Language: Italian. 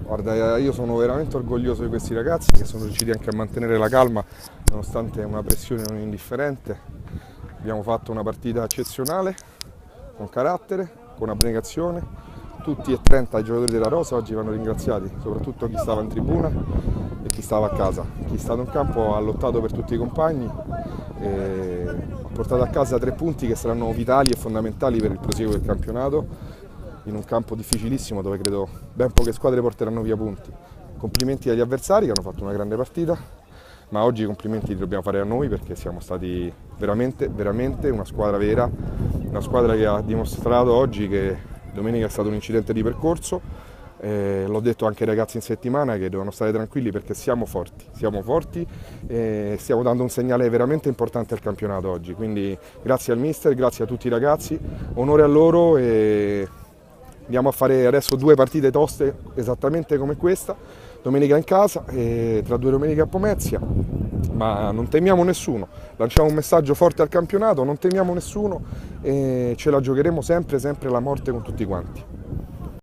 Guarda, io sono veramente orgoglioso di questi ragazzi che sono riusciti anche a mantenere la calma nonostante una pressione non indifferente. Abbiamo fatto una partita eccezionale, con carattere, con abnegazione. Tutti e 30 i giocatori della Rosa oggi vanno ringraziati, soprattutto chi stava in tribuna e chi stava a casa. Chi è stato in campo ha lottato per tutti i compagni e ha portato a casa 3 punti che saranno vitali e fondamentali per il proseguo del campionato in un campo difficilissimo dove credo ben poche squadre porteranno via punti. Complimenti agli avversari che hanno fatto una grande partita, ma oggi i complimenti li dobbiamo fare a noi perché siamo stati veramente una squadra vera, una squadra che ha dimostrato oggi che domenica è stato un incidente di percorso. L'ho detto anche ai ragazzi in settimana che devono stare tranquilli perché siamo forti e stiamo dando un segnale veramente importante al campionato oggi, quindi grazie al mister, grazie a tutti i ragazzi, onore a loro e andiamo a fare adesso 2 partite toste esattamente come questa, domenica in casa e tra 2 domeniche a Pomezia, ma non temiamo nessuno, lanciamo un messaggio forte al campionato, non temiamo nessuno e ce la giocheremo sempre la morte con tutti quanti.